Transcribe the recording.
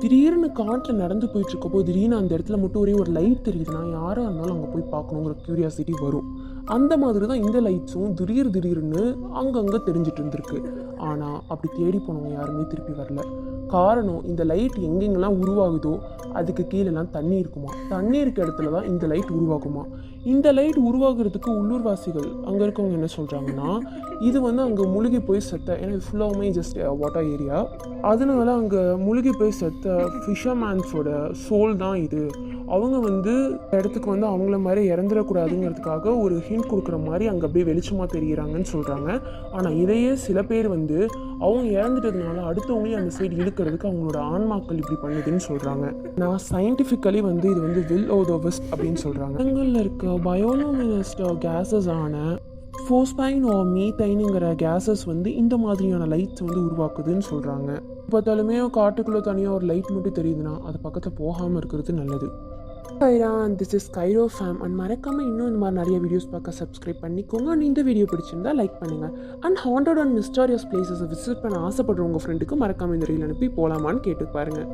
திடீர்னு காட்டில் நடந்து போயிட்டுருக்கப்போ திடீர்னு அந்த இடத்துல மட்டும் ஒரே ஒரு லைட் தெரியுதுன்னா யாராக இருந்தாலும் அங்கே போய் பார்க்கணுங்கிற க்யூரியாசிட்டி வரும். அந்த மாதிரி தான் இந்த லைட்ஸும் திடீர்னு அங்கங்கே தெரிஞ்சிட்டு இருந்திருக்கு. ஆனால் அப்படி தேடி போனவங்க யாருமே திருப்பி வரல. காரணம், இந்த லைட் எங்கெங்கெல்லாம் உருவாகுதோ அதுக்கு கீழெல்லாம் தண்ணி இருக்குமா, தண்ணி இருக்க இடத்துல தான் இந்த லைட் உருவாகுமா. இந்த லைட் உருவாகிறதுக்கு உள்ளூர்வாசிகள் அங்கே இருக்கவங்க என்ன சொல்கிறாங்கன்னா, இது அங்கே முழுகி போய் செத்த, ஏன்னா இது ஃபுல்லாகவுமே ஜஸ்ட் வாட்டர் ஏரியா, அதனால அங்கே முழுகி போய் செத்த ஃபிஷர்மேன்ஸோட சோல் தான் இது. அவங்க இடத்துக்கு அவங்கள மாதிரி இறந்துடக்கூடாதுங்கிறதுக்காக ஒரு ஹிண்ட் கொடுக்குற மாதிரி அங்கே அப்படியே வெளிச்சமாக தெரிகிறாங்கன்னு சொல்கிறாங்க. ஆனால் இதையே சில பேர் அவங்க இறந்துட்டதுனால அடுத்தவங்களையும் அந்த சைடு இழுக்கிறதுக்கு அவங்களோட ஆன்மாக்கள் இப்படி பண்ணுதுன்னு சொல்கிறாங்க. நான் சயின்டிஃபிக்கலி இது வில் ஓ த வெஸ்ட் அப்படின்னு சொல்கிறாங்க. இடங்களில் இருக்க பயோலோமினஸ்ட் கேஸஸ் ஆன ஃபோஸ்பைன் ஓ மீத்தைனுங்கிற கேஸஸ் இந்த மாதிரியான லைட்ஸ் உருவாக்குதுன்னு சொல்கிறாங்க. பார்த்தாலுமே காட்டுக்குள்ளே தனியாக ஒரு லைட் மட்டும் தெரியுதுன்னா அது பக்கத்தில் போகாமல் இருக்கிறது நல்லது. This is Cairo fame. And மறக்காமல் இன்னும் இந்த மாதிரி நிறைய வீடியோஸ் பார்க்க சப்ஸ்கிரைப் பண்ணிக்கோங்க. அண்ட் இந்த வீடியோ பிடிச்சிருந்தா லைக் பண்ணுங்கள். அண்ட் ஹாண்டட் அண்ட் மிஸ்டீரியஸ் பிளேசஸை விசிட் பண்ண ஆசைப்படுற உங்கள் ஃப்ரெண்டுக்கு மறக்காமல் இந்த ரீல் அனுப்பி போகலாமான்னு கேட்டு பாருங்கள்.